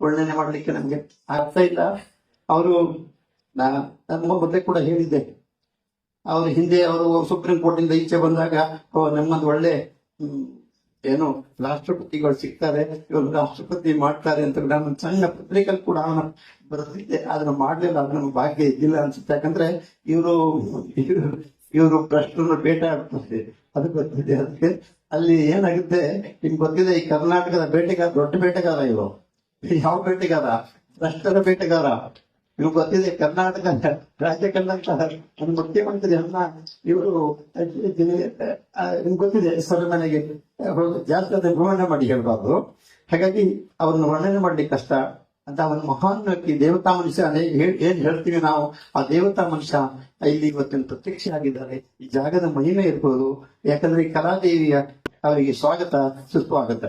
ವರ್ಣನೆ ಮಾಡ್ಲಿಕ್ಕೆ ನಮ್ಗೆ ಆಗ್ತಾ ಇಲ್ಲ. ಅವರು ನಾನು ಮೊದಲೇ ಕೂಡ ಹೇಳಿದ್ದೆ, ಅವ್ರ ಹಿಂದೆ ಅವರು ಸುಪ್ರೀಂ ಕೋರ್ಟ್ ಇಂದ ಈಚೆ ಬಂದಾಗ ನಮ್ಮದು ಒಳ್ಳೆ ಏನು ರಾಷ್ಟ್ರಪತಿಗಳು ಸಿಗ್ತಾರೆ, ಇವರು ರಾಷ್ಟ್ರಪತಿ ಮಾಡ್ತಾರೆ ಅಂತ ನಾನು ಸಣ್ಣ ಪತ್ರಿಕೆಯಲ್ಲಿ ಕೂಡ ಬರೆದಿದ್ದೆ. ಅದನ್ನ ಮಾಡ್ಲಿಲ್ಲ, ಅದು ನಮ್ಗೆ ಭಾಗ್ಯ ಇದ್ದಿಲ್ಲ ಅನ್ಸುತ್ತೆ. ಯಾಕಂದ್ರೆ ಇವರು ಪ್ರಶ್ನೆ ಬೇಟ ಆಡ್ತಾರೆ, ಅದು ಗೊತ್ತಿದೆ. ಅದಕ್ಕೆ ಅಲ್ಲಿ ಏನಾಗುತ್ತೆ ನಿಮ್ಗೆ ಗೊತ್ತಿದೆ, ಈ ಕರ್ನಾಟಕದ ಬೇಟೆಗಾರ ದೊಡ್ಡ ಬೇಟೆಗಾರ ಇವರು. ಯಾವ ಬೇಟೆಗಾರ? ಭ್ರಷ್ಟರ ಬೇಟೆಗಾರ. ಇವ್ರು ಗೊತ್ತಿದೆ, ಕರ್ನಾಟಕ ರಾಜ್ಯ ಕಂಡಂತ ನನ್ನ ಮುಖ್ಯಮಂತ್ರಿಯನ್ನ ಇವರು ನಿಮ್ಗೆ ಗೊತ್ತಿದೆ, ಸೆರೆಮನೆಗೆ ಜಾಸ್ತಿ ಅದನ್ನು ವರ್ಣನೆ ಮಾಡಿ ಹೇಳ್ಬಾರ್ದು. ಹಾಗಾಗಿ ಅವ್ರನ್ನ ವರ್ಣನೆ ಮಾಡ್ಲಿಕ್ಕೆ ಕಷ್ಟ ಅಂತ. ಅವನ ಮಹಾನ್ ವ್ಯಕ್ತಿ, ದೇವತಾ ಮನುಷ್ಯ ಏನ್ ಹೇಳ್ತೀವಿ ನಾವು, ಆ ದೇವತಾ ಮನುಷ್ಯ ಇಲ್ಲಿ ಇವತ್ತಿನ ಪ್ರತ್ಯಕ್ಷ ಆಗಿದ್ದಾರೆ. ಈ ಜಾಗದ ಮಹಿಮೆ ಇರ್ಬೋದು. ಯಾಕಂದ್ರೆ ಈ ಕಲಾದೇವಿಯ ಅವರಿಗೆ ಸ್ವಾಗತ ಸುಸ್ವಾಗತ.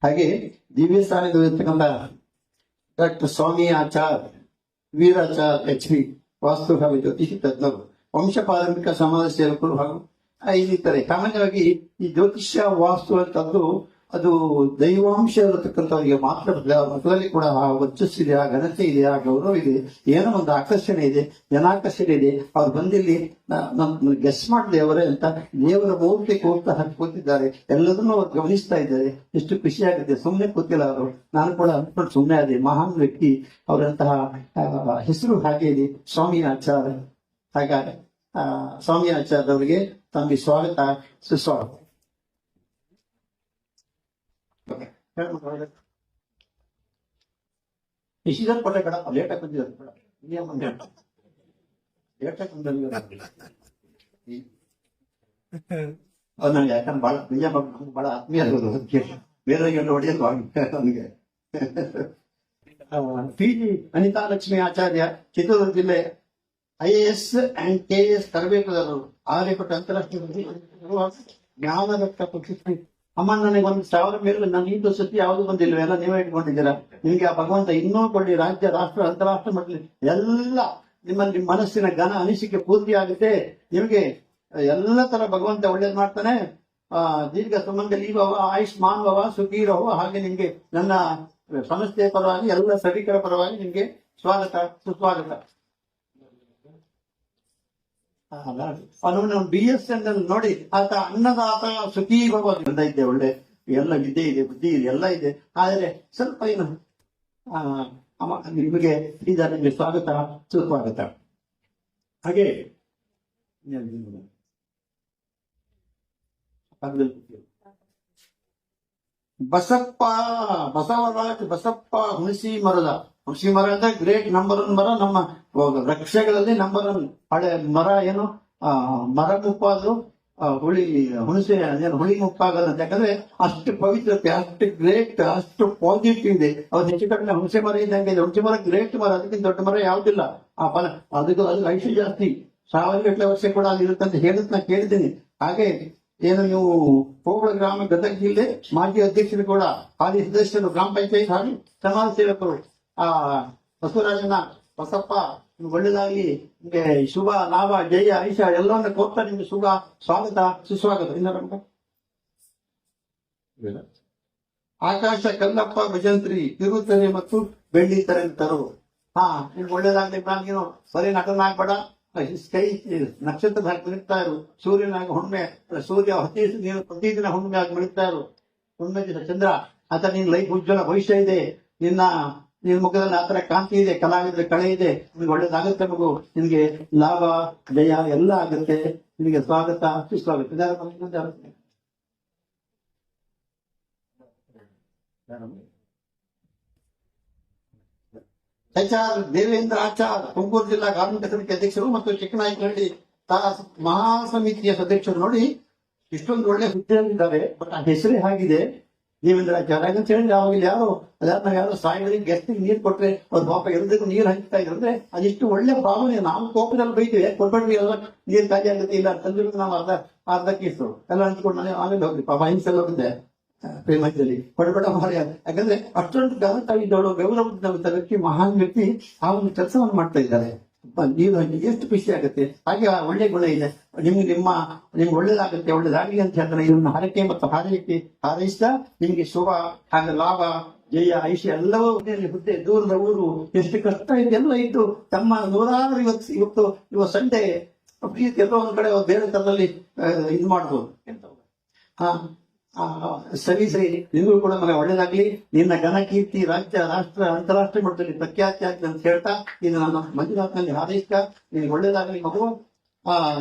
ಹಾಗೆ ದಿವ್ಯ ಸ್ಥಾನದಲ್ಲಿರ್ತಕ್ಕಂಥ ಡಾಕ್ಟರ್ ಸ್ವಾಮಿ ಆಚಾರ್, ವೀರಾಚಾರ್ HP, ವಾಸ್ತು ಹಾಗೂ ಜ್ಯೋತಿಷಿ ತಜ್ಞರು, ವಂಶ ಪಾರಂಪರಿಕ ಸಮಾಜ ಸೇವಕರು ಹಾಗೂ ಇನ್ನಿತರೆ. ಸಾಮಾನ್ಯವಾಗಿ ಈ ಜ್ಯೋತಿಷ್ಯ ವಾಸ್ತು ಅಂತಂದು ಅದು ದೈವಾಂಶ ಇರತಕ್ಕಂಥವ್ರಿಗೆ ಮಾತ್ರ. ಮಕ್ಕಳಲ್ಲಿ ಕೂಡ ಆ ವರ್ಚಸ್ಸಿದೆ, ಆ ಘನತೆ ಇದೆ, ಆ ಗೌರವ ಇದೆ, ಏನೋ ಒಂದು ಆಕರ್ಷಣೆ ಇದೆ, ಜನಾಕರ್ಷಣೆ ಇದೆ. ಅವ್ರು ಬಂದಿಲ್ಲಿ ಗೆಸ್ ಮಾಡದೆ ಅವರೇ ಅಂತ ದೇವರ ಮೂರ್ತಿ ಕೂತಿದ್ದಾರೆ. ಎಲ್ಲದನ್ನೂ ಅವ್ರು ಗಮನಿಸ್ತಾ ಇದ್ದಾರೆ. ಎಷ್ಟು ಖುಷಿ ಆಗುತ್ತೆ. ಸುಮ್ಮನೆ ಕೂತಿಲ್ಲ ಅವರು. ನಾನು ಕೂಡ ಅಂದ್ಕೊಂಡು ಸುಮ್ಮನೆ ಅದೇ ಮಹಾನ್ ವ್ಯಕ್ತಿ. ಅವರಂತಹ ಹೆಸರು ಹಾಗೆ ಇದೆ, ಸ್ವಾಮಿ ಆಚಾರ್ಯ. ಹಾಗಾಗಿ ಸ್ವಾಮಿ ಆಚಾರ್ಯ ಅವರಿಗೆ ತಮಗೆ ಸ್ವಾಗತ ಸುಸ್ವಾಗತ. ಇಶಿದರ್ ಪಡೆ ಕಡ ಲೇಟಾಗಿ ಬಂದಿದ್ದಾರೆ ಕೂಡ ಲೇಟಾಗಿ ಬಂದಿಲ್ಲ. ನನಗೆ ಯಾಕಂದ್ರೆ ಬಹಳ ಪ್ರಿಯ, ಬಹಳ ಆತ್ಮೀಯ ಬೇರೆ ಹೊಡೆಯೋದು ನನಗೆ. PG ಅನಿತಾ ಲಕ್ಷ್ಮಿ ಆಚಾರ್ಯ, ಚಿತ್ರದುರ್ಗ ಜಿಲ್ಲೆ, IAS and KS ತರಬೇತುದಾರರು, ಆರ್ಯಪಟ್ಟ ಅಂತಾರಾಷ್ಟ್ರೀಯ ಜ್ಞಾನದತ್ತ ಪ್ರಶಸ್ತಿ. ಅಮ್ಮ, ನನಗೆ 1,000 ಮೇಲೆ ನಾನು ಈದು ಸತಿ ಯಾವ್ದು ಬಂದಿಲ್ವ, ಎಲ್ಲ ನೀವೇ ಇಟ್ಕೊಂಡಿದ್ದೀರಾ. ನಿಮ್ಗೆ ಆ ಭಗವಂತ ಇನ್ನೂ ಕೊಡ್ಲಿ. ರಾಜ್ಯ, ರಾಷ್ಟ್ರ, ಅಂತಾರಾಷ್ಟ್ರ ಮಟ್ಟದಲ್ಲಿ ಎಲ್ಲ ನಿಮ್ಮ ಮನಸ್ಸಿನ ಘನ ಅನಿಸಿಕೆ ಪೂರ್ತಿ ಆಗುತ್ತೆ. ನಿಮಗೆ ಎಲ್ಲ ತರ ಭಗವಂತ ಒಳ್ಳೇದ್ ಮಾಡ್ತಾನೆ. ದೀರ್ಘ ಸುಮಂಗಲಿ ಭವ, ಆಯುಷ್ಮಾನ್ ಭವ, ಸುಖೀ ಭವ. ಹಾಗೆ ನಿಮ್ಗೆ ನನ್ನ ಸಂಸ್ಥೆಯ ಪರವಾಗಿ, ಎಲ್ಲ ಸಭಿಕರ ಪರವಾಗಿ ನಿಮ್ಗೆ ಸ್ವಾಗತ ಸುಸ್ವಾಗತ. ಅವನು BSNL ನೋಡಿ, ಆತ ಅನ್ನದಾತ ಸುಖೀ ಭವ ಇದೆ. ಒಳ್ಳೆ ಎಲ್ಲ ವಿದ್ಯೆ ಇದೆ, ಬುದ್ಧಿ ಇದೆ, ಎಲ್ಲ ಇದೆ. ಆದರೆ ಸ್ವಲ್ಪ ಏನು ನಿಮಗೆ ನಿಮಗೆ ಸ್ವಾಗತ ಸುಸ್ವಾಗತ. ಹಾಗೆ ಬಸಪ್ಪ ಬಸವರಾಜ್ ಬಸಪ್ಪ ಹುಣಸಿ ಮರದ. ಹುಣಸಿ ಮರ ಅಂದ್ರೆ ಗ್ರೇಟ್ ನಂಬರ್ 1 ಮರ. ನಮ್ಮ ವೃಕ್ಷಗಳಲ್ಲಿ ನಂಬರ್ 1 ಹಳೆ ಮರ. ಏನು ಮರ ಮುಪ್ಪಾದ್ರು ಹುಣಸೆ ಹುಳಿ ಮುಪ್ಪಾಗಲ್ಲ. ಯಾಕಂದ್ರೆ ಅಷ್ಟು ಪವಿತ್ರತೆ, ಅಷ್ಟು ಗ್ರೇಟ್, ಅಷ್ಟು ಪಾಸಿಟಿವ್ ಇದೆ. ಅವ್ರು ಹೆಚ್ಚು ಕಡಿಮೆ ಹುಣಸೆ ಮರ ಇದ್ದಂಗೆ ಇದೆ. ಹುಣಸೆ ಮರ ಗ್ರೇಟ್ ಮರ, ಅದಕ್ಕಿಂತ ದೊಡ್ಡ ಮರ ಯಾವ್ದಿಲ್ಲ. ಆ ಫಲ ಅದಕ್ಕೆ ಐಷು ಜಾಸ್ತಿ. 1000 ವರ್ಷ ಕೂಡ ಅಲ್ಲಿ ಇರುತ್ತಂತ ಹೇಳತ್ ನಾ ಕೇಳಿದ್ದೀನಿ. ಹಾಗೆ ಏನು ನೀವು ಹೋಬಳ ಗ್ರಾಮ, ಗದಗ ಜಿಲ್ಲೆ ಮಾಜಿ ಅಧ್ಯಕ್ಷರು ಕೂಡ, ಹಾಲಿ ಸದಸ್ಯರು, ಗ್ರಾಮ ಪಂಚಾಯತ್ ಹಾಗೂ ಸಮಾಜ ಸೇವಕರು, ಬಸವರಾಜನ ಬಸಪ್ಪ ಒಳ್ಳೆದಾಗಿ ನಿಮ್ಗೆ ಶುಭ ಲಾಭ ಜಯ ಐಷ ಎಲ್ಲವನ್ನ ಕೋರ್ತಾ ನಿಮ್ಗೆ ಶುಭ ಸ್ವಾಗತ ಸುಸ್ವಾಗತ. ಆಕಾಶ ಕಲ್ಲಪ್ಪ ಭಜಂತ್ರಿ, ತಿರುತ್ತರೆ ಮತ್ತು ಬೆಳ್ಳಿ ತರಂತರು. ನಿಮ್ಗೆ ಒಳ್ಳೇದಾಗ್ಲಿ. ನಾನೇನು ಬರೀ ನಟನಾಗ್ಬೇಡ, ಕೈ ನಕ್ಷತ್ರದ ಹಾಕಿ ಮಿಳುತ್ತಾ ಇರು. ಸೂರ್ಯನಾಗಿ ಹುಣ್ಮೆ, ಸೂರ್ಯ ನೀನು ಪ್ರತಿದಿನ ಹುಣ್ಮೆ ಆಗಿ ಮಿಳುತ್ತಾ ಇರು. ಹುಣ್ಮೆ ದಿನ ಚಂದ್ರ. ಆತ ನಿನ್ ಲೈಫ್ ಉಜ್ವಲ ಭವಿಷ್ಯ ಇದೆ. ನಿನ್ ಮುಖದಲ್ಲಿ ಆತರ ಕಾಂತಿ ಇದೆ, ಕಲಾವಿದ್ರ ಕಳೆ ಇದೆ. ನಿಮ್ಗೆ ಒಳ್ಳೇದಾಗುತ್ತೆ ಮಗು. ನಿನ್ಗೆ ಲಾಭ ಜಯ ಎಲ್ಲ ಆಗುತ್ತೆ. ನಿನಗೆ ಸ್ವಾಗತ ಸುಸ್ವಾಗತ. HR ದೇವೇಂದ್ರ ಆಚಾರ್, ತುಮಕೂರು ಜಿಲ್ಲಾ ಕಾರ್ಮಿಕ ಸಮಿತಿ ಅಧ್ಯಕ್ಷರು ಮತ್ತು ಚಿಕ್ಕನಾಯಕನಹಳ್ಳಿ ಮಹಾಸಮಿತಿಯ ಸದಸ್ಯರು. ನೋಡಿ, ಇಷ್ಟೊಂದು ಒಳ್ಳೆ ಹುದ್ದೆಯಲ್ಲಿದ್ದಾರೆ. ಬಟ್ ಆ ಹೆಸರೇ ಆಗಿದೆ ದೇವೇಂದ್ರ ಆಚಾರ್ಯ ಅಂತ ಹೇಳಿದ್ರೆ. ಅವಾಗ ಯಾರು ಯಾರೋ ಸಾಯಿಗಳಿಗೆ ಗೆಸ್ಟಿಗೆ ನೀರು ಕೊಟ್ರೆ ಅವ್ರ ಪಾಪ ಎಲ್ಲದಕ್ಕೂ ನೀರು ಹಂಚ್ತಾ ಇದ್ರು ಅಂದ್ರೆ ಅದಿಷ್ಟು ಒಳ್ಳೆ ಭಾವನೆ. ನಾವು ಕೋಪದಲ್ಲಿ ಬೈತೀವಿ, ಕೊಟ್ಬಿಡ್ರಿ ಎಲ್ಲ ನೀರು ಖಾಲಿ ಆಗುತ್ತೆ, ಇಲ್ಲ ತಂದಿರೋದು ನಾವು ಅರ್ಧ ಕೀಸು ಎಲ್ಲ ಹಂಚ್ಕೊಂಡು ನಾನು ಆಮೇಲೆ ಹೋಗ್ರಿ ಪಾಪ ಹಿಂಸೆಲ್ಲ ಹೋಗಿದ್ದೆ ಪ್ರೇಮದಲ್ಲಿ ಕೊಡಬೇಡ ಮಾರ್ಯ. ಯಾಕಂದ್ರೆ ಅಷ್ಟೊಂದು ಘನತಾಗಿದ್ದವಳು, ಗೌರವದ ವ್ಯಕ್ತಿ, ಮಹಾನ್ ವ್ಯಕ್ತಿ ಆ ಒಂದು ಕೆಲಸವನ್ನು ಮಾಡ್ತಾ ಇದ್ದಾರೆ. ನೀನು ಎಷ್ಟು ಖುಷಿ ಆಗುತ್ತೆ. ಹಾಗೆ ಆ ಒಳ್ಳೆ ಗುಣ ಇದೆ ನಿಮ್ಗೆ ಒಳ್ಳೇದಾಗುತ್ತೆ, ಒಳ್ಳೇದಾಗಲಿ ಅಂತ ಹೇಳ್ತಾರೆ. ಇದನ್ನ ಹರಕೆ ಮತ್ತು ಹಾರೈಸ್ತಾ ನಿಮ್ಗೆ ಶುಭ ಹಾಗೆ ಲಾಭ ಜಯ ಐಶ್ವರ್ಯ ಎಲ್ಲವೂ ಹುದ್ದೆ ದೂರದ ಊರು ಎಷ್ಟು ಕಷ್ಟ ಇದೆ ಎಲ್ಲ ಇದ್ದು ತಮ್ಮ ನೂರಾರು ಇವತ್ತು ಸಂಡೆ ಪ್ರೀತಿ ಎಲ್ಲೋ ಒಂದ್ ಕಡೆ ಬೇರೆ ತರದಲ್ಲಿ ಇದು ಮಾಡ್ಬೋದು. ಸರಿ ನಿಮಗೂ ಕೂಡ ಮಗ ಒಳ್ಳೇದಾಗ್ಲಿ. ನಿನ್ನ ಘನ ಕೀರ್ತಿ ರಾಜ್ಯ ರಾಷ್ಟ್ರ ಅಂತಾರಾಷ್ಟ್ರೀಯ ಮಟ್ಟದಲ್ಲಿ ಪ್ರಖ್ಯಾತಿ ಆಗ್ತದೆ ಅಂತ ಹೇಳ್ತಾ ಇದು ನನ್ನ ಮಂಜುನಾಥ್ನಲ್ಲಿ ಹಾರೈಸ್ತಾ ನಿನಗೆ ಒಳ್ಳೇದಾಗಲಿ ಮಗು.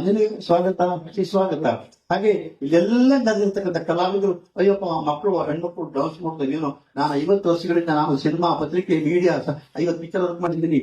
ನಿನಗೆ ಸ್ವಾಗತ. ಹಾಗೆ ಇಲ್ಲೆಲ್ಲ ನಡೆದಿರ್ತಕ್ಕಂಥ ಕಲಾವಿದರು, ಅಯ್ಯಪ್ಪ ಮಕ್ಕಳು ಹೆಣ್ಮಕ್ಳು ಡಾನ್ಸ್ ಮಾಡ್ತಾರೆ. ನಾನು 50 ವರ್ಷಗಳಿಂದ ನಾನು ಸಿನಿಮಾ, ಪತ್ರಿಕೆ, ಮೀಡಿಯಾ 50 ಪಿಕ್ಚರ್ ವರ್ಕ್ ಮಾಡಿದ್ದೀನಿ.